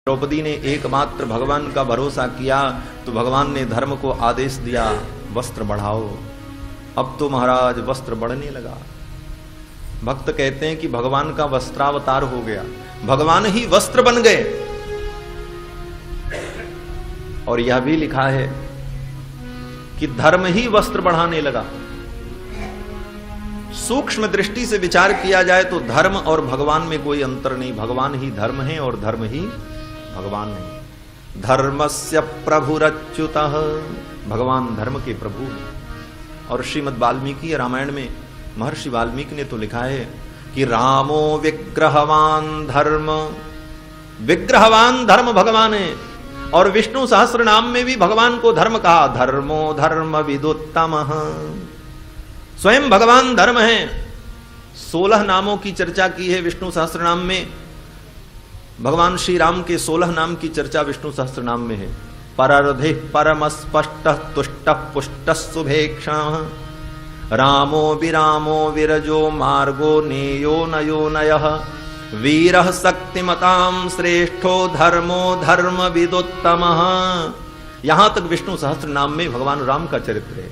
द्रौपदी ने एकमात्र भगवान का भरोसा किया तो भगवान ने धर्म को आदेश दिया, वस्त्र बढ़ाओ। अब तो महाराज वस्त्र बढ़ने लगा। भक्त कहते हैं कि भगवान का वस्त्रावतार हो गया, भगवान ही वस्त्र बन गए। और यह भी लिखा है कि धर्म ही वस्त्र बढ़ाने लगा। सूक्ष्म दृष्टि से विचार किया जाए तो धर्म और भगवान में कोई अंतर नहीं, भगवान ही धर्म है और धर्म ही भगवान है। धर्मस्य प्रभुरच्युतः, भगवान धर्म के प्रभु हैं। और श्रीमद् वाल्मीकि रामायण में महर्षि वाल्मीकि ने तो लिखा है कि रामो विग्रहवान धर्म, विग्रहवान धर्म भगवान है। और विष्णु सहस्त्र नाम में भी भगवान को धर्म कहा, धर्मो धर्म विदुत्तमः, स्वयं भगवान धर्म है। 16 नामों की चर्चा की है विष्णु सहस्त्र नाम में। भगवान श्री राम के 16 नाम की चर्चा विष्णु सहस्त्र नाम में है। परर्धि परम स्पष्ट तुष्ट पुष्ट शुभेक्षण, रामो विरामो विरजो मार्गो नेयो नयो नयः, वीरः शक्तिमतां श्रेष्ठो धर्मो धर्म विदुत्तमः। यहां तक विष्णु सहस्त्र नाम में भगवान राम का चरित्र है।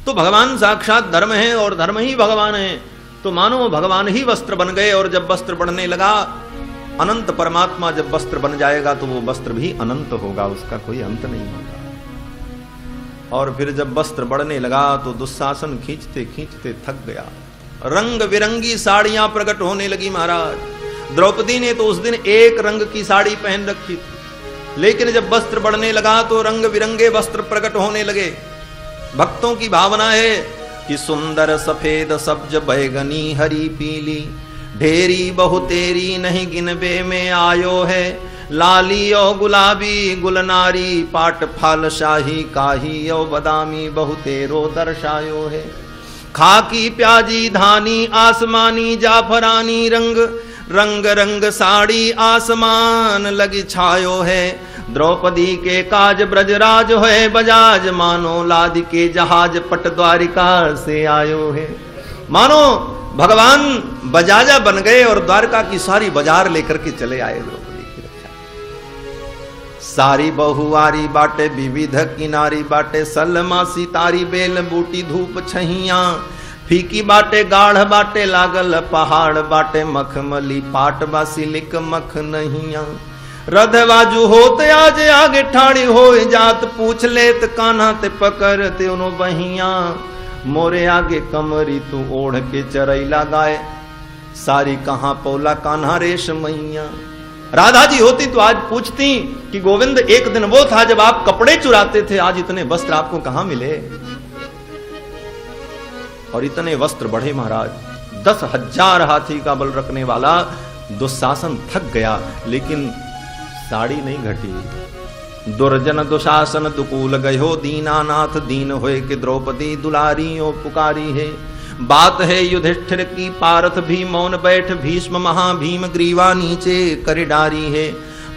तो भगवान साक्षात धर्म है और धर्म ही भगवान है। तो मानो भगवान ही वस्त्र बन गए। और जब वस्त्र बढ़ने लगा, अनंत परमात्मा जब वस्त्र बन जाएगा तो वो वस्त्र भी अनंत होगा, उसका कोई अंत नहीं होगा। और फिर जब वस्त्र बढ़ने लगा तो दुशासन खींचते खींचते थक गया। रंग बिरंगी साड़ियां प्रकट होने लगी महाराज। द्रौपदी ने तो उस दिन एक रंग की साड़ी पहन रखी थी, लेकिन जब वस्त्र बढ़ने लगा तो रंग बिरंगे वस्त्र प्रकट होने लगे। भक्तों की भावना है कि सुंदर सफेद सब्ज बैगनी हरी पीली, ढेरी बहुतेरी नहीं गिनबे में आयो है, लाली और गुलाबी गुलनारी पाट फाल शाही काही और बदामी बहुतेरो दर्शायो है। खाकी प्याजी धानी आसमानी जाफरानी रंग, रंग रंग साड़ी आसमान लगी छायो है। द्रौपदी के काज ब्रजराज है बजाज, मानो लाद के जहाज पट द्वारिका से आयो है। मानो भगवान बजाजा बन गए और द्वारका की सारी बाजार लेकर के चले आए द्रौपदी की रक्षा। सारी बहुआरी बाटे विविध किनारी बाटे, सलमा सितारी बेल बूटी धूप छहिया, फीकी बाटे गाढ़ बाटे लागल पहाड़ बाटे, मखमली पाट बासी लिक मख नहिया। रधवाजू होते आज आगे ठाड़ी हो जात, पूछ लेत कान्हा ते पकड़ ते उनो बहिया, मोरे आगे कमरी तू ओढ़ के चरैला गाय, सारी कहां पौला कान्हा रेश मैया। राधा जी होती तो आज पूछती कि गोविंद एक दिन वो था जब आप कपड़े चुराते थे, आज इतने वस्त्र आपको कहां मिले। और इतने वस्त्र बढ़े महाराज। 10,000 हाथी का बल रखने वाला दुशासन थक गया, लेकिन साड़ी नहीं घटी। दुर्जन दुशासन दुकूल गयो, दीनानाथ दीन होए कि द्रौपदी दुलारी ओ पुकारी है। बात है युधिष्ठिर की पारथ भी मौन बैठ, भीष्म महाभीम ग्रीवा नीचे कर डारी है।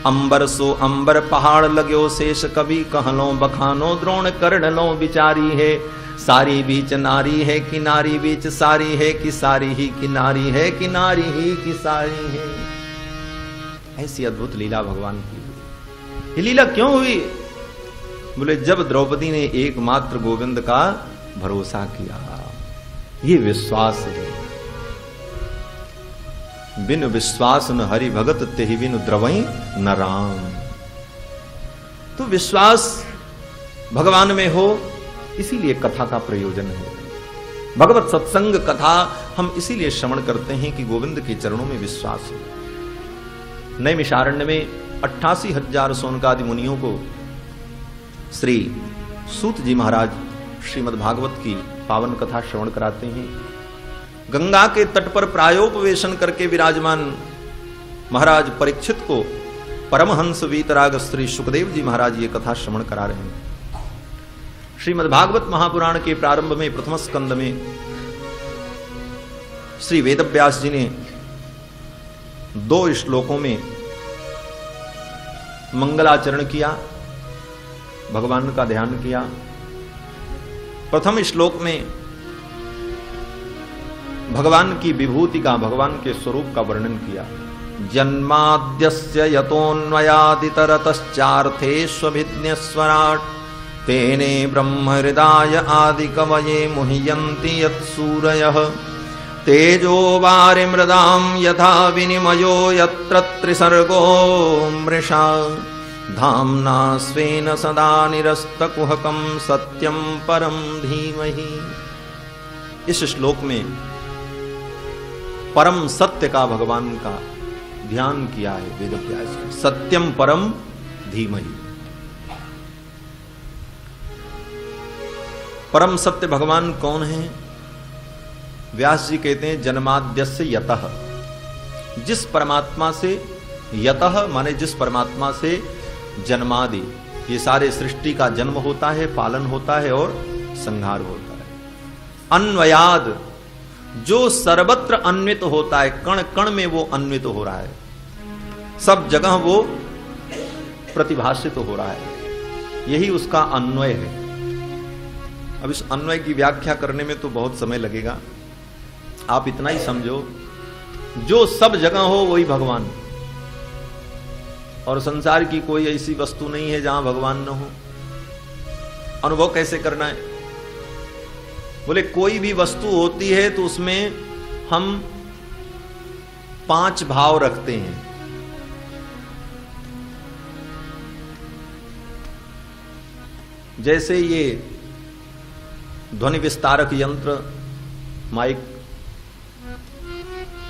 अंबर सो अंबर पहाड़ लगो शेष, कवि कहलो बखानो द्रोण कर्ण लो विचारी है। सारी बीच नारी है कि नारी बीच सारी है, कि सारी ही कि नारी है, कि नारी ही कि सारी है। ऐसी अद्भुत लीला भगवान की। ये लीला क्यों हुई? बोले जब द्रौपदी ने एकमात्र गोविंद का भरोसा किया। ये विश्वास है। बिन विश्वास न हरि भगत तेहि बिनु द्रवई न राम। तो विश्वास भगवान में हो, इसीलिए कथा का प्रयोजन है। भगवत सत्संग कथा हम इसीलिए श्रवण करते हैं कि गोविंद के चरणों में विश्वास हो। नैमिषारण्य में 88,000 सोनकादि मुनियों को श्री सूत जी महाराज श्रीमद् भागवत की पावन कथा श्रवण कराते हैं। गंगा के तट पर प्रायोपवेशन करके विराजमान महाराज परीक्षित को परमहंस वीतराग श्री सुखदेव जी महाराज ये कथा श्रवण करा रहे हैं। श्रीमद् भागवत महापुराण के प्रारंभ में प्रथम स्कंद में श्री वेदव्यास जी ने 2 श्लोकों में मंगलाचरण किया, भगवान का ध्यान किया। प्रथम श्लोक में भगवान की विभूति का, भगवान के स्वरूप का वर्णन किया। जन्माद्यस्य यतोऽन्वयादितरतश्चार्थेष्वभिज्ञस्वराट् तेने ब्रह्महृदाय आदिकवये मुह्यन्ति यत्सूरयः तेजो वारिमृदां यथा विनिमयो यत्र त्रिसर्गो मृषा धाम्ना स्वेन सदा निरस्तकुहकं सत्यं परं धीमहि। इस श्लोक में परम सत्य का भगवान का ध्यान किया है वेदव्यास ने। सत्यम परम धीमहि। परम सत्य भगवान कौन है? व्यास जी कहते हैं जन्माद्यस्य यतः, जिस परमात्मा से, यतः माने जिस परमात्मा से जन्मादि ये सारे सृष्टि का जन्म होता है, पालन होता है और संहार होता है। अन्वयाद, जो सर्वत्र अन्वित होता है, कण कण में वो अन्वित हो रहा है, सब जगह वो प्रतिभाषित हो रहा है, यही उसका अन्वय है। अब इस अन्वय की व्याख्या करने में तो बहुत समय लगेगा, आप इतना ही समझो, जो सब जगह हो वही भगवान, और संसार की कोई ऐसी वस्तु नहीं है जहां भगवान न हो। अनुभव कैसे करना है? बोले कोई भी वस्तु होती है तो उसमें हम 5 भाव रखते हैं। जैसे ये ध्वनि विस्तारक यंत्र माइक,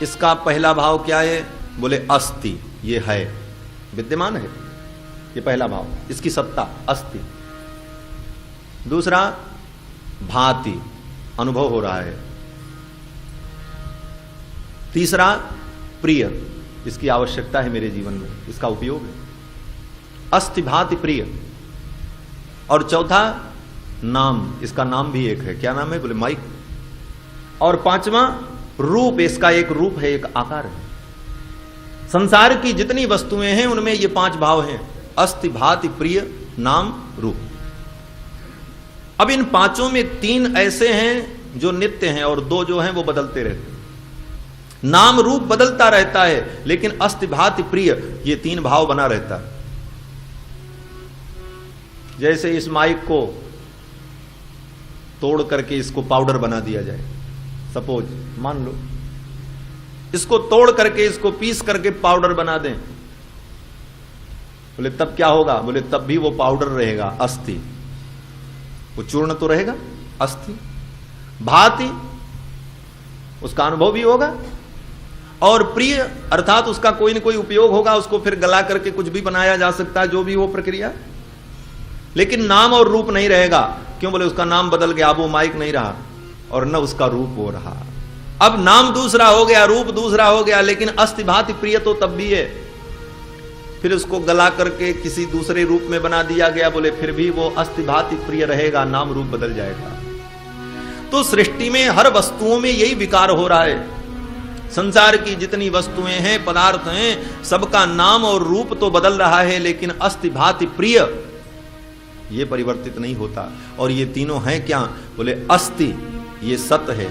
इसका पहला भाव क्या है? बोले अस्ति, ये है, विद्यमान है, ये पहला भाव, इसकी सत्ता अस्ति। दूसरा भाति, अनुभव हो रहा है। तीसरा प्रिय, इसकी आवश्यकता है मेरे जीवन में, इसका उपयोग है, अस्ति भाति प्रिय। और चौथा नाम, इसका नाम भी एक है, क्या नाम है? बोले माइक। और पांचवा रूप, इसका एक रूप है, एक आकार है। संसार की जितनी वस्तुएं हैं उनमें ये 5 भाव हैं, अस्ति भाति प्रिय नाम रूप। अब इन 5 में 3 ऐसे हैं जो नित्य हैं और 2 जो हैं वो बदलते रहते हैं। नाम रूप बदलता रहता है, लेकिन अस्ति भाति प्रिय ये 3 भाव बना रहता है। जैसे इस माइक को तोड़ करके इसको पाउडर बना दिया जाए, सपोज मान लो, इसको तोड़ करके इसको पीस करके पाउडर बना दें, बोले तब क्या होगा? बोले तब भी वो पाउडर रहेगा, अस्थि, वो चूर्ण तो रहेगा, अस्थि। भाति, उसका अनुभव भी होगा, और प्रिय अर्थात उसका कोई न कोई उपयोग होगा, उसको फिर गला करके कुछ भी बनाया जा सकता है, जो भी वो प्रक्रिया। लेकिन नाम और रूप नहीं रहेगा। क्यों? बोले उसका नाम बदल गया, अब वो माइक नहीं रहा और न उसका रूप हो रहा। अब नाम दूसरा हो गया, रूप दूसरा हो गया, लेकिन अस्ति भाति प्रिय तो तब भी है। फिर उसको गला करके किसी दूसरे रूप में बना दिया गया, बोले फिर भी वो अस्ति भाति प्रिय रहेगा, नाम रूप बदल जाएगा। तो सृष्टि में हर वस्तुओं में यही विकार हो रहा है। संसार की जितनी वस्तुएं हैं, पदार्थ हैं, सबका नाम और रूप तो बदल रहा है, लेकिन अस्ति भाति प्रिय ये परिवर्तित नहीं होता। और ये तीनों हैं क्या? बोले अस्ति ये सत है,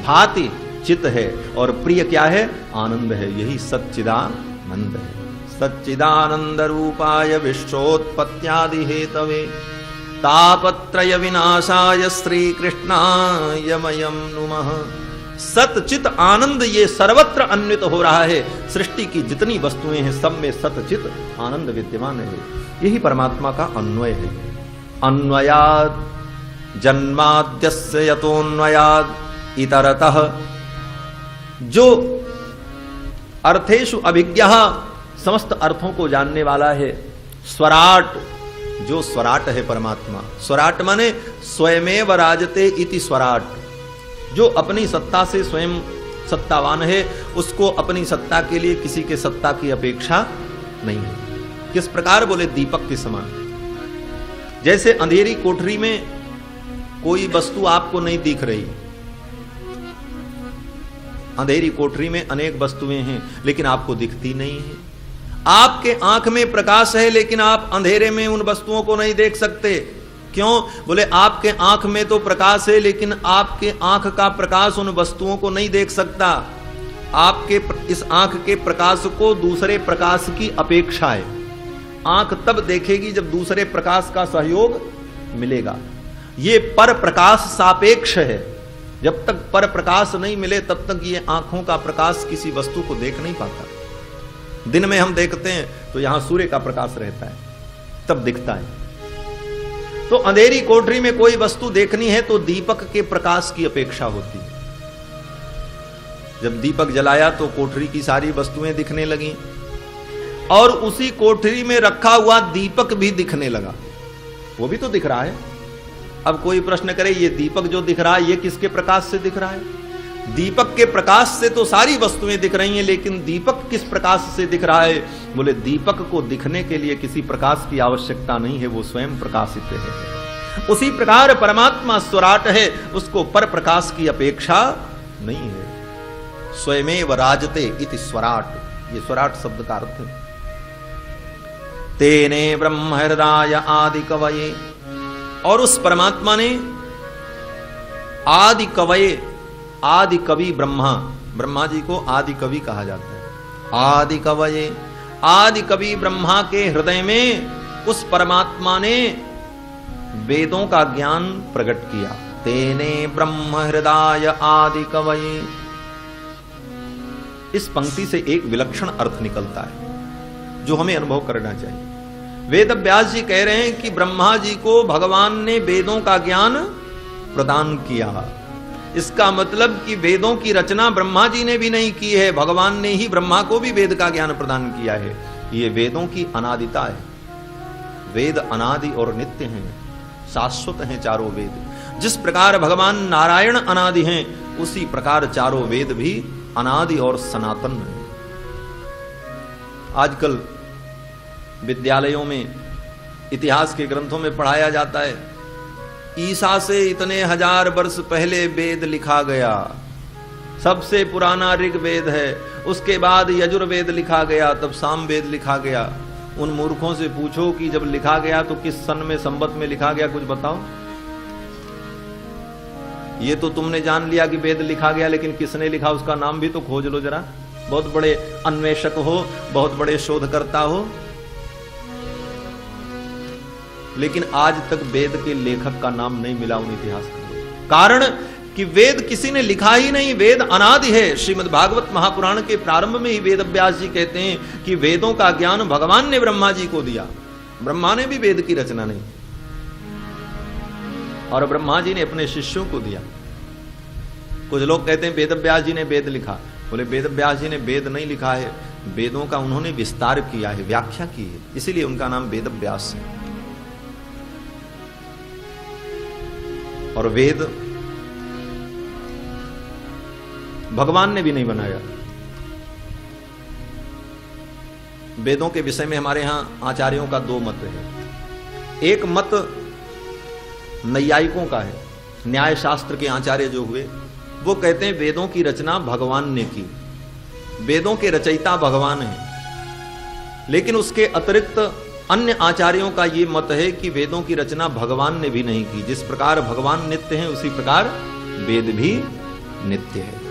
भाति चित है, और प्रिय क्या है? आनंद है। यही सच्चिदानंद है। सच्चिदानंद रूपाय विश्वोत्पत्त्यादि हेतवे तापत्रय विनाशाय श्री कृष्णाय मयं नुमः। सतचित आनंद ये सर्वत्र अन्वित हो रहा है। सृष्टि की जितनी वस्तुएं हैं सब में सतचित आनंद विद्यमान है। यही परमात्मा का अन्वय है। अन्वयाद जन्माद्यस्य यतोन्वयाद इतरतः, जो अर्थेषु अभिज्ञः, समस्त अर्थों को जानने वाला है। स्वराट, जो स्वराट है परमात्मा। स्वराट माने स्वयमेव राजते इति स्वराट, जो अपनी सत्ता से स्वयं सत्तावान है, उसको अपनी सत्ता के लिए किसी के सत्ता की अपेक्षा नहीं है। किस प्रकार? बोले दीपक के समान। जैसे अंधेरी कोठरी में कोई वस्तु आपको नहीं दिख रही, अंधेरी कोठरी में अनेक वस्तुएं हैं लेकिन आपको दिखती नहीं है। आपके आंख में प्रकाश है लेकिन आप अंधेरे में उन वस्तुओं को नहीं देख सकते। क्यों? बोले आपके आंख में तो प्रकाश है लेकिन आपके आंख का प्रकाश उन वस्तुओं को नहीं देख सकता। आपके इस आंख के प्रकाश को दूसरे प्रकाश की अपेक्षा है। आंख तब देखेगी जब दूसरे प्रकाश का सहयोग मिलेगा। ये पर प्रकाश सापेक्ष है। जब तक पर प्रकाश नहीं मिले तब तक ये आंखों का प्रकाश किसी वस्तु को देख नहीं पाता। दिन में हम देखते हैं तो यहां सूर्य का प्रकाश रहता है, तब दिखता है। तो अंधेरी कोठरी में कोई वस्तु देखनी है तो दीपक के प्रकाश की अपेक्षा होती है। जब दीपक जलाया तो कोठरी की सारी वस्तुएं दिखने लगी और उसी कोठरी में रखा हुआ दीपक भी दिखने लगा। वो भी तो दिख रहा है। अब कोई प्रश्न करे, ये दीपक जो दिख रहा है ये किसके प्रकाश से दिख रहा है? दीपक के प्रकाश से तो सारी वस्तुएं दिख रही हैं, लेकिन दीपक किस प्रकाश से दिख रहा है? बोले दीपक को दिखने के लिए किसी प्रकाश की आवश्यकता नहीं है, वो स्वयं प्रकाशित है। उसी प्रकार परमात्मा स्वराट है, उसको पर प्रकाश की अपेक्षा नहीं है। स्वयमेव राजते इति स्वराट, ये स्वराट शब्द का अर्थ है। तेने ब्रह्म हृदय आदि कवये, और उस परमात्मा ने आदि कवये, आदि कवि ब्रह्मा जी को आदि कवि कहा जाता है। आदि कवये, आदि कवि ब्रह्मा के हृदय में उस परमात्मा ने वेदों का ज्ञान प्रकट किया। तेने ब्रह्म हृदय आदि कवये, इस पंक्ति से एक विलक्षण अर्थ निकलता है जो हमें अनुभव करना चाहिए। वेद व्यास जी कह रहे हैं कि ब्रह्मा जी को भगवान ने वेदों का ज्ञान प्रदान किया। इसका मतलब कि वेदों की रचना ब्रह्मा जी ने भी नहीं की है, भगवान ने ही ब्रह्मा को भी वेद का ज्ञान प्रदान किया है। ये वेदों की अनादिता है। वेद अनादि और नित्य हैं, शाश्वत हैं चारों वेद। जिस प्रकार भगवान नारायण अनादि हैं, उसी प्रकार चारों वेद भी अनादि और सनातन हैं। आजकल विद्यालयों में इतिहास के ग्रंथों में पढ़ाया जाता है, ईसा से इतने हजार वर्ष पहले वेद लिखा गया। सबसे पुराना ऋग्वेद है, उसके बाद यजुर्वेद लिखा गया, तब सामवेद लिखा गया। उन मूर्खों से पूछो कि जब लिखा गया तो किस सन में, संवत में लिखा गया, कुछ बताओ। ये तो तुमने जान लिया कि वेद लिखा गया, लेकिन किसने लिखा उसका नाम भी तो खोज लो जरा। बहुत बड़े अन्वेषक हो, बहुत बड़े शोधकर्ता हो, लेकिन आज तक वेद के लेखक का नाम नहीं मिला उन इतिहासकारों। कारण कि वेद किसी ने लिखा ही नहीं, वेद अनादि है। श्रीमद् भागवत महापुराण के प्रारंभ में ही वेद व्यास जी कहते हैं कि वेदों का ज्ञान भगवान ने ब्रह्मा जी को दिया। ब्रह्मा ने भी वेद की रचना नहीं, और ब्रह्मा जी ने अपने शिष्यों को दिया। कुछ लोग कहते हैं वेद व्यास जी ने वेद लिखा। बोले वेद व्यास जी ने वेद नहीं लिखा है, वेदों का उन्होंने विस्तार किया है, व्याख्या की है, इसीलिए उनका नाम वेद व्यास है। और वेद भगवान ने भी नहीं बनाया। वेदों के विषय में हमारे यहां आचार्यों का दो मत है। एक मत नैयायिकों का है, न्याय शास्त्र के आचार्य जो हुए, वो कहते हैं वेदों की रचना भगवान ने की, वेदों के रचयिता भगवान है। लेकिन उसके अतिरिक्त अन्य आचार्यों का ये मत है कि वेदों की रचना भगवान ने भी नहीं की। जिस प्रकार भगवान नित्य हैं, उसी प्रकार वेद भी नित्य है।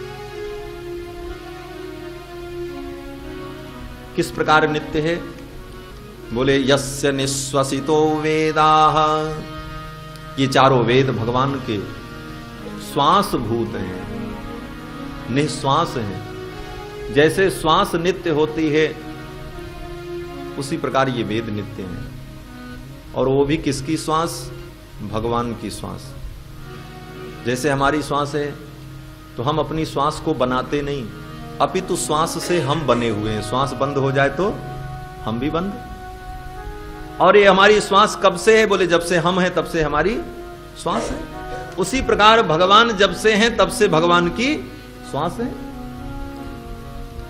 किस प्रकार नित्य है? बोले यस्य निश्वसितो वेदाः, ये चारों वेद भगवान के श्वास भूत हैं, निश्वास हैं। जैसे श्वास नित्य होती है, उसी प्रकार ये वेद नित्य हैं। और वो भी किसकी श्वास? भगवान की श्वास। जैसे हमारी श्वास है, तो हम अपनी श्वास को बनाते नहीं, अपितु श्वास से हम बने हुए हैं। श्वास बंद हो जाए तो हम भी बंद। और ये हमारी श्वास कब से है? बोले जब से हम हैं तब से हमारी श्वास है। उसी प्रकार भगवान जब से हैं तब से भगवान की श्वास है।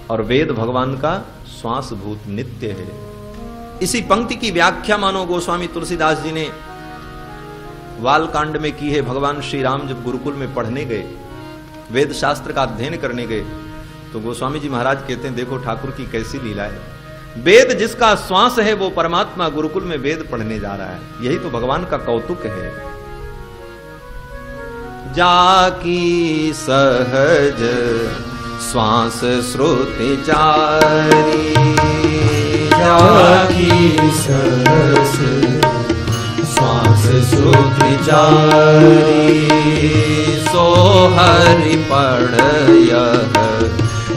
और वेद भगवान का श्वास भूत नित्य है। इसी पंक्ति की व्याख्या मानो गोस्वामी तुलसीदास जी ने बालकांड में की है। भगवान श्री राम जब गुरुकुल में पढ़ने गए, वेद शास्त्र का अध्ययन करने गए, तो गोस्वामी जी महाराज कहते हैं देखो ठाकुर की कैसी लीला है। वेद जिसका श्वास है वो परमात्मा गुरुकुल में वेद पढ़ने जा रहा है। यही तो भगवान का कौतुक है। जाकी सहज श्वास श्रुति चारी जाकी सरस श्वास श्रुति चारी सो हरि पढ़ यह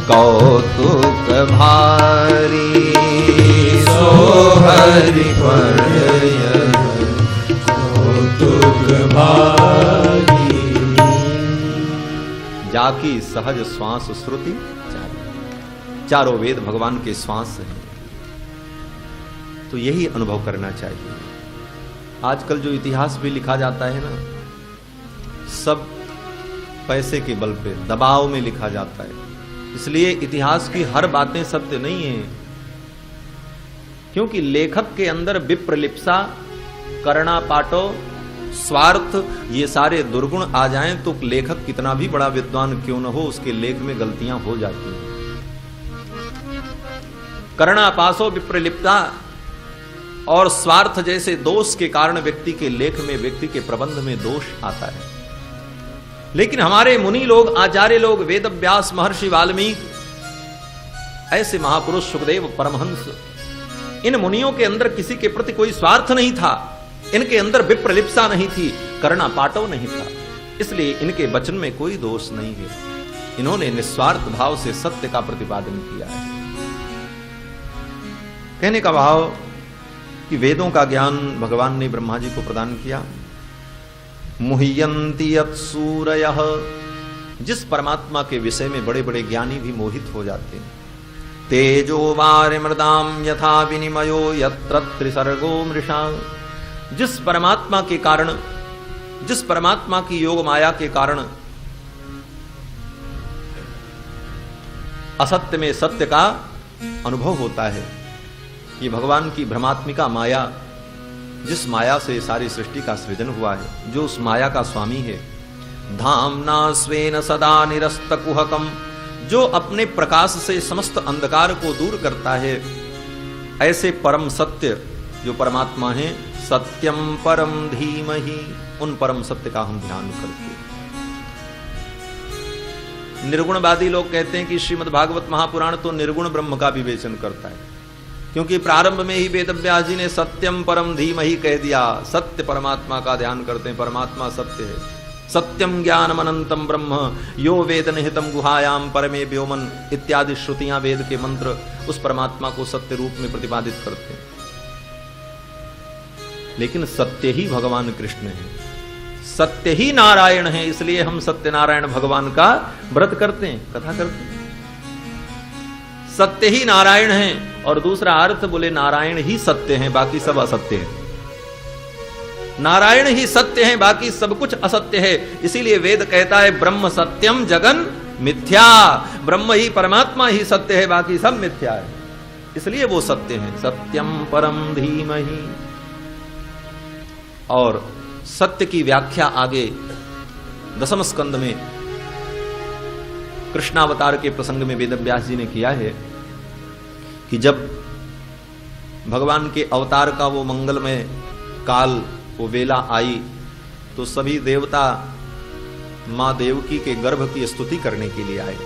कौतुक भारी सो हरि पढ़ यह कौतुक भारी जाकी सहज श्वास श्रुति चारों वेद भगवान के श्वास हैं। तो यही अनुभव करना चाहिए। आजकल जो इतिहास भी लिखा जाता है ना, सब पैसे के बल पे दबाव में लिखा जाता है, इसलिए इतिहास की हर बातें सत्य नहीं है। क्योंकि लेखक के अंदर विप्रलिप्सा, करुणा पाटो, स्वार्थ, ये सारे दुर्गुण आ जाएं तो लेखक कितना भी बड़ा विद्वान क्यों न हो, उसके लेख में गलतियां हो जाती हैं। करुणा पासो विप्रलिप्ता और स्वार्थ जैसे दोष के कारण व्यक्ति के लेख में, व्यक्ति के प्रबंध में दोष आता है। लेकिन हमारे मुनि लोग, आचार्य लोग, वेद व्यास, महर्षि वाल्मीकि, ऐसे महापुरुष, सुखदेव, परमहंस, इन मुनियों के अंदर किसी के प्रति कोई स्वार्थ नहीं था, इनके अंदर विप्रलिप्सा नहीं थी, करुणा पाटव नहीं था, इसलिए इनके वचन में कोई दोष नहीं है। इन्होंने निस्वार्थ भाव से सत्य का प्रतिपादन किया है। कहने का भाव कि वेदों का ज्ञान भगवान ने ब्रह्मा जी को प्रदान किया। मुह्यन्ति यत्सूरयः, जिस परमात्मा के विषय में बड़े बड़े ज्ञानी भी मोहित हो जाते हैं। तेजो वारिमृदाम यथा विनिमयो यत्र त्रिसर्गो मृषा, जिस परमात्मा के कारण, जिस परमात्मा की योग माया के कारण असत्य में सत्य का अनुभव होता है, ये भगवान की भ्रमात्मिका माया, जिस माया से सारी सृष्टि का सृजन हुआ है, जो उस माया का स्वामी है। धामना स्वेन सदा निरस्त कुहकम, जो अपने प्रकाश से समस्त अंधकार को दूर करता है, ऐसे परम सत्य जो परमात्मा है, सत्यम परम धीमहि, उन परम सत्य का हम ध्यान करते हैं। निर्गुणवादी लोग कहते हैं कि श्रीमद् भागवत महापुराण तो निर्गुण ब्रह्म का विवेचन करता है, क्योंकि प्रारंभ में ही वेद व्यास जी ने सत्यम परम धीमहि कह दिया। सत्य परमात्मा का ध्यान करते हैं, परमात्मा सत्य है। सत्यम ज्ञानम अनंतम ब्रह्म यो वेद निहितम गुहायाम परमे व्योमन इत्यादि श्रुतियां, वेद के मंत्र उस परमात्मा को सत्य रूप में प्रतिपादित करते हैं। लेकिन सत्य ही भगवान कृष्ण है, सत्य ही नारायण है, इसलिए हम सत्यनारायण भगवान का व्रत करते हैं, कथा करते हैं। सत्य ही नारायण है, और दूसरा अर्थ बोले नारायण ही सत्य है, बाकी सब असत्य है। नारायण ही सत्य है, बाकी सब कुछ असत्य है। इसीलिए वेद कहता है ब्रह्म सत्यम जगन मिथ्या, ब्रह्म ही परमात्मा ही सत्य है, बाकी सब मिथ्या है, इसलिए वो सत्य है। सत्यम परम धीमहि। और सत्य की व्याख्या आगे 10वें स्कंद में कृष्णावतार के प्रसंग में वेद व्यास जी ने किया है कि जब भगवान के अवतार का वो मंगलमय काल, वो वेला आई, तो सभी देवता मां देवकी के गर्भ की स्तुति करने के लिए आए।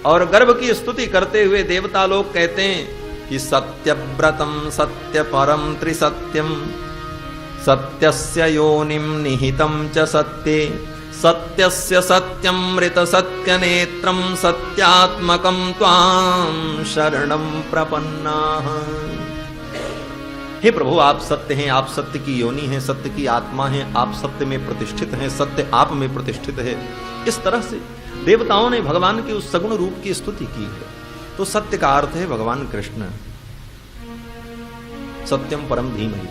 और गर्भ की स्तुति करते हुए देवता लोग कहते हैं कि सत्यव्रतम सत्य परम त्रिसत्यम सत्यस्य योनिम निहितम च सत्ये सत्यस्य सत्यमृत सत्य नेत्रम सत्यात्मकम त्वां शरणं प्रपन्नाः। हे प्रभु, आप सत्य हैं, आप सत्य की योनि हैं, सत्य की आत्मा हैं, आप सत्य में प्रतिष्ठित हैं, सत्य आप में प्रतिष्ठित है। इस तरह से देवताओं ने भगवान के उस सगुण रूप की स्तुति की है। तो सत्य का अर्थ है भगवान कृष्ण, सत्यम परम धीमहि।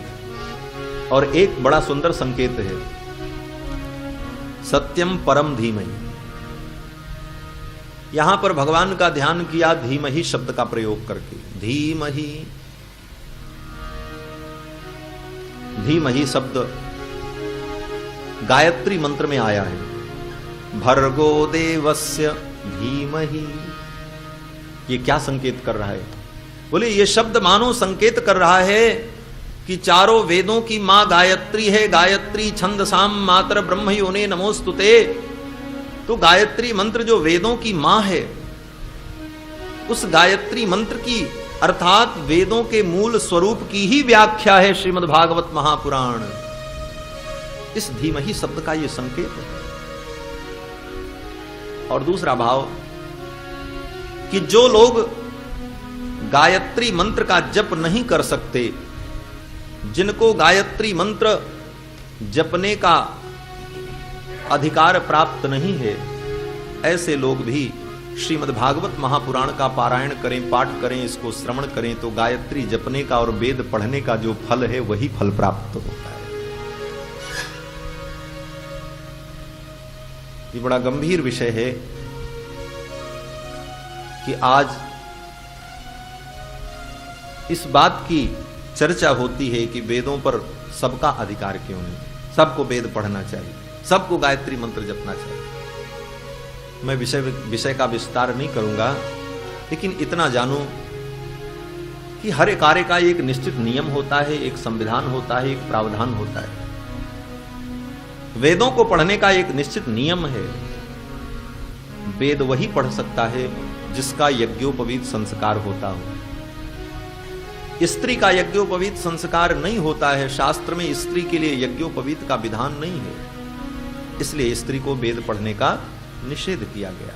और एक बड़ा सुंदर संकेत है, सत्यम परम धीमहि। यहां पर भगवान का ध्यान किया धीमहि शब्द का प्रयोग करके। धीमहि, धीमहि शब्द गायत्री मंत्र में आया है। भर्गो देवस्य धीमहि, ये क्या संकेत कर रहा है? बोले ये शब्द मानो संकेत कर रहा है कि चारों वेदों की मां गायत्री है। गायत्री छंदसाम मातर ब्रह्म योने नमोस्तुते। तो गायत्री मंत्र जो वेदों की मां है, उस गायत्री मंत्र की अर्थात वेदों के मूल स्वरूप की ही व्याख्या है श्रीमद् भागवत महापुराण। इस धीमहि शब्द का यह संकेत है। और दूसरा भाव कि जो लोग गायत्री मंत्र का जप नहीं कर सकते, जिनको गायत्री मंत्र जपने का अधिकार प्राप्त नहीं है, ऐसे लोग भी श्रीमद् भागवत महापुराण का पारायण करें, पाठ करें, इसको श्रवण करें तो गायत्री जपने का और वेद पढ़ने का जो फल है वही फल प्राप्त होता है। ये बड़ा गंभीर विषय है कि आज इस बात की चर्चा होती है कि वेदों पर सबका अधिकार क्यों नहीं, सबको वेद पढ़ना चाहिए, सबको गायत्री मंत्र जपना चाहिए। मैं विषय का विस्तार नहीं करूंगा, लेकिन इतना जानूं कि हर एक कार्य का एक निश्चित नियम होता है, एक संविधान होता है, एक प्रावधान होता है। वेदों को पढ़ने का एक निश्चित नियम है। वेद वही पढ़ सकता है जिसका यज्ञोपवीत संस्कार होता हो। स्त्री का यज्ञोपवीत संस्कार नहीं होता है। शास्त्र में स्त्री के लिए यज्ञोपवीत का विधान नहीं है, इसलिए स्त्री को वेद पढ़ने का निषेध किया गया।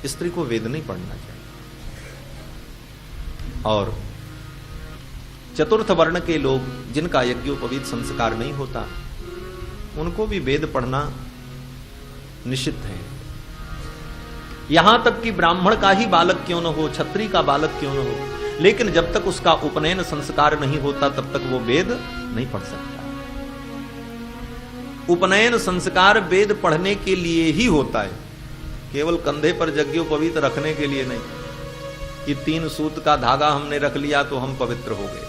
स्त्री को वेद नहीं पढ़ना चाहिए। और चतुर्थ वर्ण के लोग जिनका यज्ञोपवीत संस्कार नहीं होता, उनको भी वेद पढ़ना निषिद्ध है। यहां तक कि ब्राह्मण का ही बालक क्यों न हो, क्षत्रिय का बालक क्यों न हो, लेकिन जब तक उसका उपनयन संस्कार नहीं होता तब तक वो वेद नहीं पढ़ सकता। उपनयन संस्कार वेद पढ़ने के लिए ही होता है, केवल कंधे पर यज्ञोपवीत रखने के लिए नहीं कि 3 सूत का धागा हमने रख लिया तो हम पवित्र हो गए।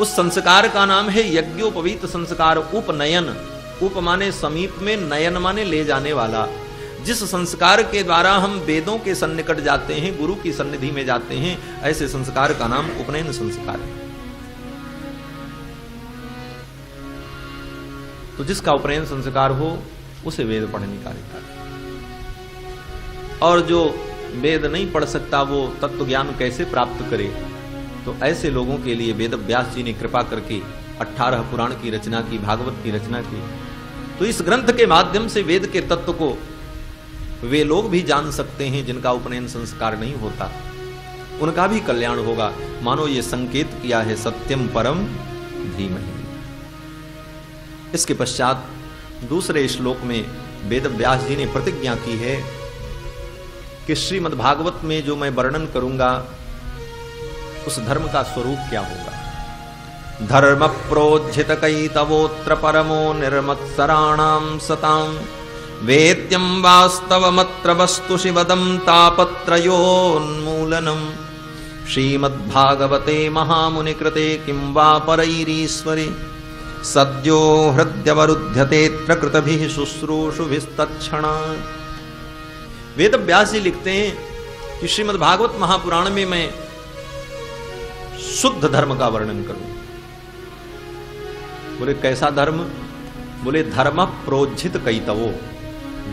उस संस्कार का नाम है यज्ञोपवीत संस्कार। उपनयन, उप माने समीप में, नयन माने ले जाने वाला। जिस संस्कार के द्वारा हम वेदों के सन्निकट जाते हैं, गुरु की सन्निधि में जाते हैं, ऐसे संस्कार का नाम उपनयन संस्कार है। तो जिसका उपनयन संस्कार हो उसे वेद पढ़ने का अधिकार है। और जो वेद नहीं पढ़ सकता वो तत्व ज्ञान कैसे प्राप्त करे? तो ऐसे लोगों के लिए वेद व्यास जी ने कृपा करके 18 पुराण की रचना की, भागवत की रचना की। तो इस ग्रंथ के माध्यम से वेद के तत्व को वे लोग भी जान सकते हैं जिनका उपनयन संस्कार नहीं होता, उनका भी कल्याण होगा। मानो ये संकेत किया है सत्यम परम धीमहि। इसके पश्चात दूसरे श्लोक में वेद व्यास जी ने प्रतिज्ञा की है कि श्रीमद् भागवत में जो मैं वर्णन करूंगा उस धर्म का स्वरूप क्या होगा। धर्म प्रोज्झित कैतवोत्र परमो निर्मत्सराणां सतां वेद्यं वास्तवमत्र वस्तु शिवदं तापत्रयोन्मूलनम् श्रीमद्भागवते महामुनिकृते किं वा परैरीश्वरे सद्यो हृद्यवरुध्यतेऽत्र कृतभिः शुश्रूषुभिस्तत्क्षणात्। वेद व्यास जी लिखते हैं कि श्रीमद् भागवत महापुराण में मैं शुद्ध धर्म का वर्णन करूं। बोले कैसा धर्म? बोले धर्म प्रोज्झित कैतवो।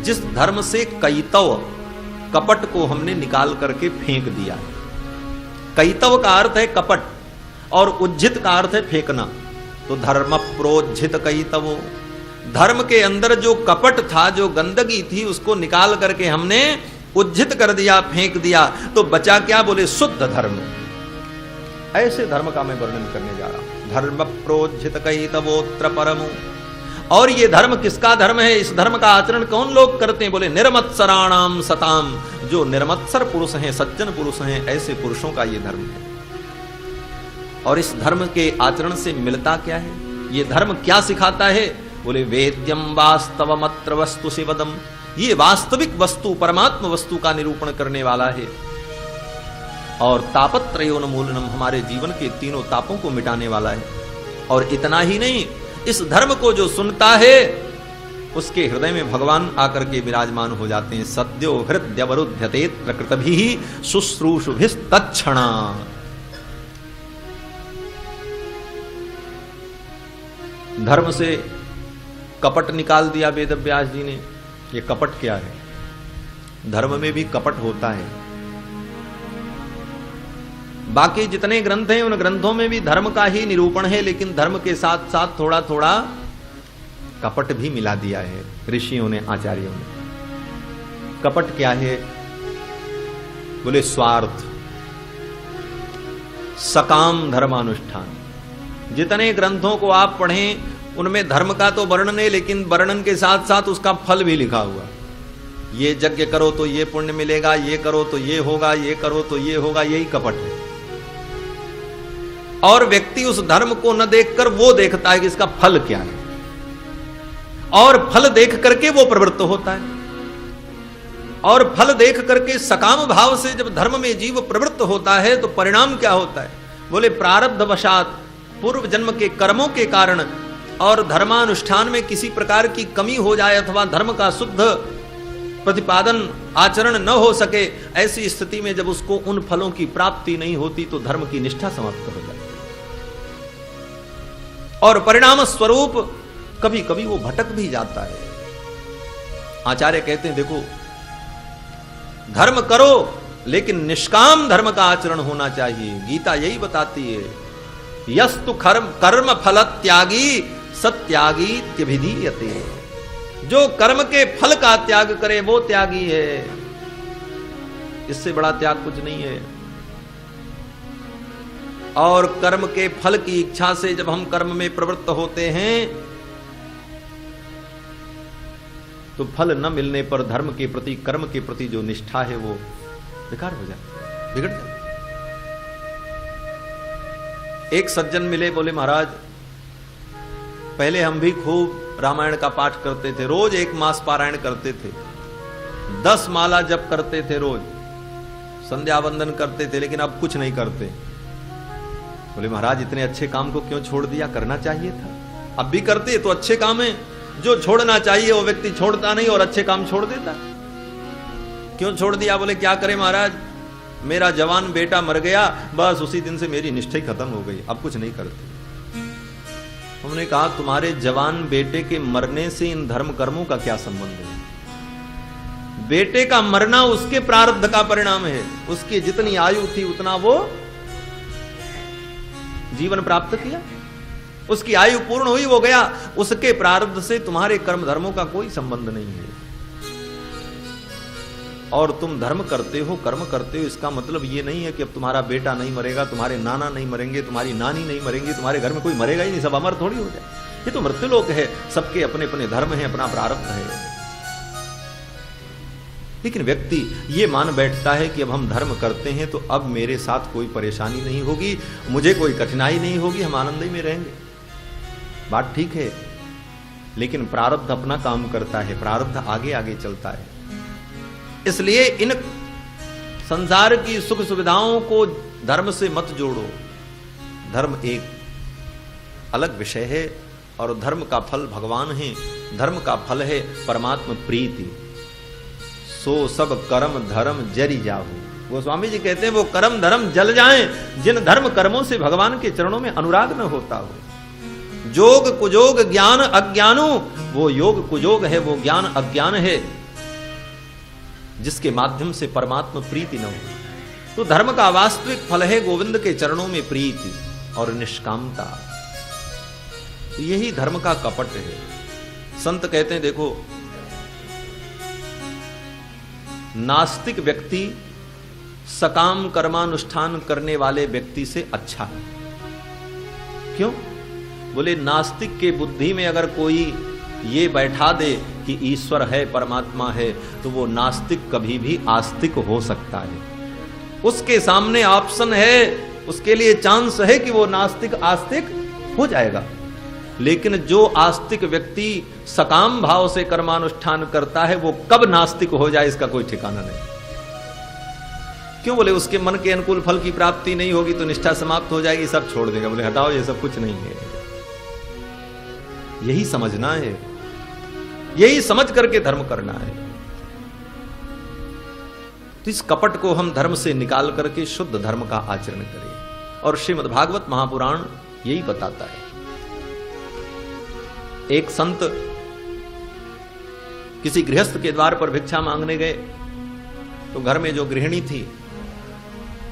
जिस धर्म से कैतव, कपट को हमने निकाल करके फेंक दिया है। कैतव का अर्थ है कपट और उज्झित का अर्थ है फेंकना। तो धर्म प्रोज्झित कैतवो, धर्म के अंदर जो कपट था, जो गंदगी थी, उसको निकाल करके हमने उज्झित कर दिया, फेंक दिया। तो बचा क्या? बोले शुद्ध धर्म। ऐसे धर्म का मैं वर्णन करने जा रहा हूं। धर्म प्रोज्झित कैतवोत्र परमो। और ये धर्म किसका धर्म है? इस धर्म का आचरण कौन लोग करते हैं? बोले निर्मत्सराणाम सताम। जो निर्मत्सर पुरुष हैं, सज्जन पुरुष हैं, ऐसे पुरुषों का ये धर्म है। और इस धर्म के आचरण से मिलता क्या है? ये धर्म क्या सिखाता है? बोले वेद्यम वास्तवमत्र वस्तु शिवदम। ये वास्तविक वस्तु, परमात्म वस्तु का निरूपण करने वाला है। और तापत्रयोन्मूलनम, हमारे जीवन के तीनों तापों को मिटाने वाला है। और इतना ही नहीं, इस धर्म को जो सुनता है उसके हृदय में भगवान आकर के विराजमान हो जाते हैं। सद्यो हृद्यवरुध्यते प्रकृतभिः शुश्रूषुभिस्तत्क्षणात्। धर्म से कपट निकाल दिया वेद व्यास जी ने। ये कपट क्या है? धर्म में भी कपट होता है। बाकी जितने ग्रंथ हैं उन ग्रंथों में भी धर्म का ही निरूपण है, लेकिन धर्म के साथ साथ थोड़ा थोड़ा कपट भी मिला दिया है ऋषियों ने, आचार्यों ने। कपट क्या है? बोले स्वार्थ, सकाम धर्मानुष्ठान। जितने ग्रंथों को आप पढ़ें उनमें धर्म का तो वर्णन है, लेकिन वर्णन के साथ साथ उसका फल भी लिखा हुआ। ये यज्ञ करो तो ये पुण्य मिलेगा, ये करो तो ये होगा, ये करो तो ये होगा, यही कपट है। और व्यक्ति उस धर्म को न देखकर वो देखता है कि इसका फल क्या है, और फल देख करके वो प्रवृत्त होता है। और फल देख करके सकाम भाव से जब धर्म में जीव प्रवृत्त होता है तो परिणाम क्या होता है? बोले प्रारब्धवशात, पूर्व जन्म के कर्मों के कारण और धर्मानुष्ठान में किसी प्रकार की कमी हो जाए अथवा धर्म का शुद्ध प्रतिपादन आचरण न हो सके, ऐसी स्थिति में जब उसको उन फलों की प्राप्ति नहीं होती तो धर्म की निष्ठा समाप्त हो जाती है। और परिणाम स्वरूप कभी कभी वो भटक भी जाता है। आचार्य कहते हैं देखो, धर्म करो लेकिन निष्काम धर्म का आचरण होना चाहिए। गीता यही बताती है, यस्तु कर्म फल त्यागी सत्यागी त्यभिधीयते। जो कर्म के फल का त्याग करे वो त्यागी है, इससे बड़ा त्याग कुछ नहीं है। और कर्म के फल की इच्छा से जब हम कर्म में प्रवृत्त होते हैं तो फल न मिलने पर धर्म के प्रति, कर्म के प्रति जो निष्ठा है वो बेकार हो जाती, बिगड़ जाती। एक सज्जन मिले, बोले महाराज पहले हम भी खूब रामायण का पाठ करते थे, रोज 1 मास पारायण करते थे, 10 माला जप करते थे, रोज संध्या वंदन करते थे, लेकिन अब कुछ नहीं करते। बोले महाराज इतने अच्छे काम को क्यों छोड़ दिया? करना चाहिए था। अब भी करते तो अच्छे काम है, जो छोड़ना चाहिए वो व्यक्ति छोड़ता नहीं और अच्छे काम छोड़ देता। क्यों छोड़ दिया? बोले क्या करें महाराज, मेरा जवान बेटा मर गया, बस उसी दिन से मेरी निष्ठा ही खत्म हो गई, अब कुछ नहीं करते। हमने कहा तुम्हारे जवान बेटे के मरने से इन धर्म कर्मों का क्या संबंध है? बेटे का मरना उसके प्रारब्ध का परिणाम है, उसकी जितनी आयु थी उतना वो जीवन प्राप्त किया, उसकी आयु पूर्ण हुई, वो गया, उसके प्रारब्ध से तुम्हारे कर्म धर्मों का कोई संबंध नहीं है। और तुम धर्म करते हो, कर्म करते हो, इसका मतलब ये नहीं है कि अब तुम्हारा बेटा नहीं मरेगा, तुम्हारे नाना नहीं मरेंगे, तुम्हारी नानी नहीं मरेंगी, तुम्हारे घर में कोई मरेगा ही नहीं, सब अमर थोड़ी हो जाए। ये तो मृत्युलोक है, सबके अपने अपने धर्म है, अपना प्रारब्ध है। लेकिन व्यक्ति ये मान बैठता है कि अब हम धर्म करते हैं तो अब मेरे साथ कोई परेशानी नहीं होगी, मुझे कोई कठिनाई नहीं होगी, हम आनंद ही में रहेंगे। बात ठीक है, लेकिन प्रारब्ध अपना काम करता है, प्रारब्ध आगे आगे चलता है। इसलिए इन संसार की सुख सुविधाओं को धर्म से मत जोड़ो। धर्म एक अलग विषय है और धर्म का फल भगवान है, धर्म का फल है परमात्मा प्रीति। सो सब कर्म धर्म जरि जाहु। गोस्वामी जी कहते हैं वो कर्म धर्म जल जाएं जिन धर्म कर्मों से भगवान के चरणों में अनुराग न होता हो। जोग कुजोग ज्ञान अज्ञानो, वो योग कुजोग है, वो ज्ञान अज्ञान है जिसके माध्यम से परमात्मा प्रीति न हो। तो धर्म का वास्तविक फल है गोविंद के चरणों में प्रीति और निष्कामता। तो यही धर्म का कपट है। संत कहते हैं देखो, नास्तिक व्यक्ति सकाम कर्मानुष्ठान करने वाले व्यक्ति से अच्छा है। क्यों? बोले नास्तिक के बुद्धि में अगर कोई ये बैठा दे कि ईश्वर है, परमात्मा है, तो वो नास्तिक कभी भी आस्तिक हो सकता है। उसके सामने ऑप्शन है, उसके लिए चांस है कि वो नास्तिक आस्तिक हो जाएगा। लेकिन जो आस्तिक व्यक्ति सकाम भाव से कर्मानुष्ठान करता है वो कब नास्तिक हो जाए इसका कोई ठिकाना नहीं। क्यों? बोले उसके मन के अनुकूल फल की प्राप्ति नहीं होगी तो निष्ठा समाप्त हो जाएगी, सब छोड़ देगा। बोले हटाओ, ये सब कुछ नहीं है। यही समझना है, यही समझ करके धर्म करना है। तो इस कपट को हम धर्म से निकाल करके शुद्ध धर्म का आचरण करें। और श्रीमद् भागवत महापुराण यही बताता है। एक संत किसी गृहस्थ के द्वार पर भिक्षा मांगने गए तो घर में जो गृहिणी थी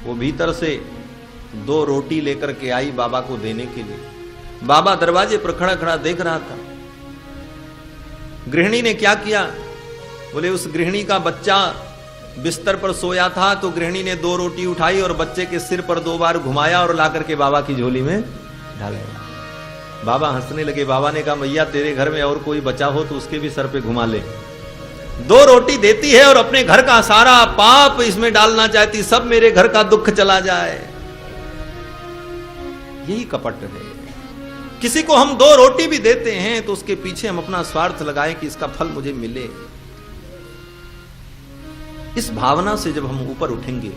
वो भीतर से 2 रोटी लेकर के आई बाबा को देने के लिए। बाबा दरवाजे पर खड़ा खड़ा देख रहा था। गृहिणी ने क्या किया, बोले उस गृहिणी का बच्चा बिस्तर पर सोया था, तो गृहिणी ने 2 रोटी उठाई और बच्चे के सिर पर 2 बार घुमाया और लाकर के बाबा की झोली में डाला। बाबा हंसने लगे। बाबा ने कहा, मैया तेरे घर में और कोई बचा हो तो उसके भी सर पे घुमा ले। 2 रोटी देती है और अपने घर का सारा पाप इसमें डालना चाहती, सब मेरे घर का दुख चला जाए। यही कपट है। किसी को हम 2 रोटी भी देते हैं तो उसके पीछे हम अपना स्वार्थ लगाएं कि इसका फल मुझे मिले। इस भावना से जब हम ऊपर उठेंगे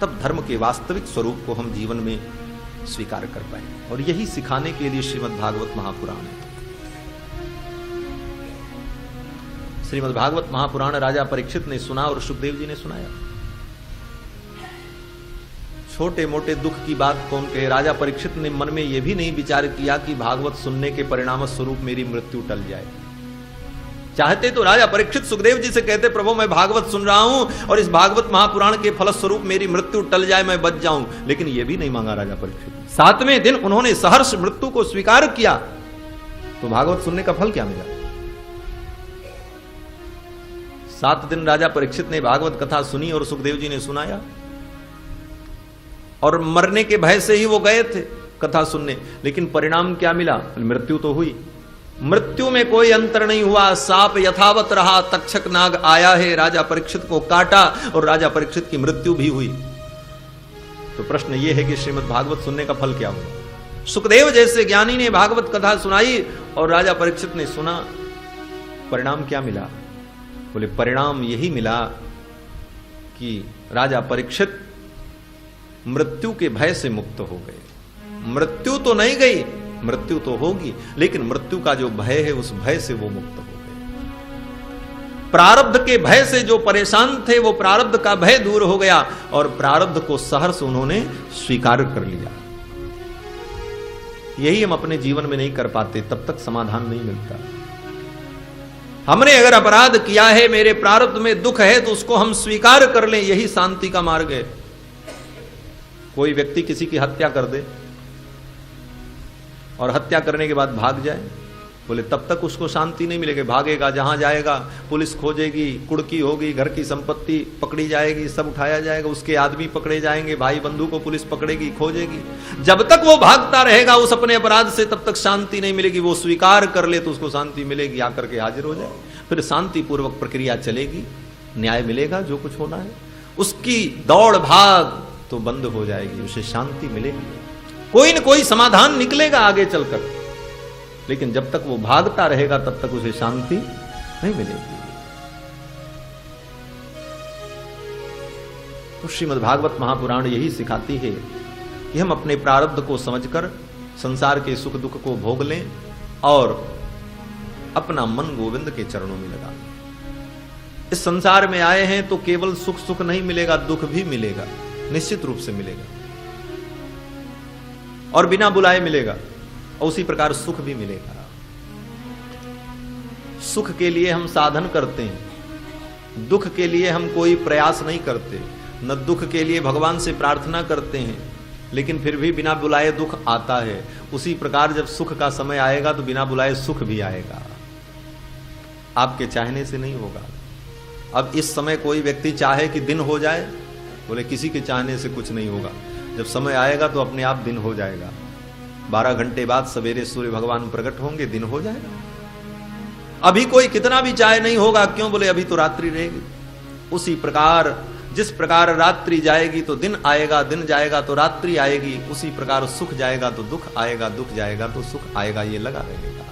तब धर्म के वास्तविक स्वरूप को हम जीवन में स्वीकार कर पाएंगे। और यही सिखाने के लिए श्रीमद् भागवत महापुराण है। श्रीमद् भागवत महापुराण राजा परीक्षित ने सुना और सुखदेव जी ने सुनाया। छोटे मोटे दुख की बात कौन कहे। राजा परीक्षित ने मन में यह भी नहीं विचार किया कि भागवत सुनने के परिणाम स्वरूप मेरी मृत्यु टल जाए। चाहते तो राजा परीक्षित सुखदेव जी से कहते, प्रभु मैं भागवत सुन रहा हूं और इस भागवत महापुराण के फलस्वरूप मेरी मृत्यु टल जाए, मैं बच जाऊं। लेकिन यह भी नहीं मांगा राजा परीक्षित। 7वें दिन उन्होंने सहर्ष मृत्यु को स्वीकार किया। तो भागवत सुनने का फल क्या मिला? 7 दिन राजा परीक्षित ने भागवत कथा सुनी और सुखदेव जी ने सुनाया। और मरने के भय से ही वो गए थे कथा सुनने, लेकिन परिणाम क्या मिला? मृत्यु तो हुई। मृत्यु में कोई अंतर नहीं हुआ। सांप यथावत रहा। तक्षक नाग आया है, राजा परीक्षित को काटा और राजा परीक्षित की मृत्यु भी हुई। तो प्रश्न यह है कि श्रीमद् भागवत सुनने का फल क्या हुआ? सुखदेव जैसे ज्ञानी ने भागवत कथा सुनाई और राजा परीक्षित ने सुना, परिणाम क्या मिला? बोले परिणाम यही मिला कि राजा परीक्षित मृत्यु के भय से मुक्त हो गए। मृत्यु तो नहीं गई, मृत्यु तो होगी, लेकिन मृत्यु का जो भय है उस भय से वो मुक्त हो गए। प्रारब्ध के भय से जो परेशान थे वो प्रारब्ध का भय दूर हो गया और प्रारब्ध को सहर्ष उन्होंने स्वीकार कर लिया। यही हम अपने जीवन में नहीं कर पाते, तब तक समाधान नहीं मिलता। हमने अगर अपराध किया है, मेरे प्रारब्ध में दुख है, तो उसको हम स्वीकार कर लें, यही शांति का मार्ग है। कोई व्यक्ति किसी की हत्या कर दे और हत्या करने के बाद भाग जाए, बोले तब तक उसको शांति नहीं मिलेगी। भागेगा, जहां जाएगा पुलिस खोजेगी, कुड़की होगी, घर की संपत्ति पकड़ी जाएगी, सब उठाया जाएगा, उसके आदमी पकड़े जाएंगे, भाई बंधु को पुलिस पकड़ेगी, खोजेगी। जब तक वो भागता रहेगा उस अपने अपराध से, तब तक शांति नहीं मिलेगी। वो स्वीकार कर ले तो उसको शांति मिलेगी, आकर के हाजिर हो जाए, फिर शांति पूर्वक प्रक्रिया चलेगी, न्याय मिलेगा, जो कुछ होना है। उसकी दौड़ भाग तो बंद हो जाएगी, उसे शांति मिलेगी, कोई न कोई समाधान निकलेगा आगे चलकर। लेकिन जब तक वो भागता रहेगा तब तक उसे शांति नहीं मिलेगी। तो श्रीमद् भागवत महापुराण यही सिखाती है कि हम अपने प्रारब्ध को समझकर संसार के सुख दुख को भोग लें और अपना मन गोविंद के चरणों में लगा लें। इस संसार में आए हैं तो केवल सुख सुख नहीं मिलेगा, दुख भी मिलेगा, निश्चित रूप से मिलेगा, और बिना बुलाए मिलेगा। और उसी प्रकार सुख भी मिलेगा। सुख के लिए हम साधन करते हैं, दुख के लिए हम कोई प्रयास नहीं करते, न दुख के लिए भगवान से प्रार्थना करते हैं, लेकिन फिर भी बिना बुलाए दुख आता है। उसी प्रकार जब सुख का समय आएगा तो बिना बुलाए सुख भी आएगा, आपके चाहने से नहीं होगा। अब इस समय कोई व्यक्ति चाहे कि दिन हो जाए, बोले किसी के चाहने से कुछ नहीं होगा। जब समय आएगा तो अपने आप दिन हो जाएगा। 12 घंटे बाद सवेरे सूर्य भगवान प्रकट होंगे, दिन हो जाएगा। अभी कोई कितना भी चाहे नहीं होगा, क्यों? बोले अभी तो रात्रि रहेगी। उसी प्रकार जिस प्रकार रात्रि जाएगी तो दिन आएगा, दिन जाएगा तो रात्रि आएगी, उसी प्रकार सुख जाएगा तो दुख आएगा, दुख जाएगा तो सुख आएगा, ये लगा रहेगा।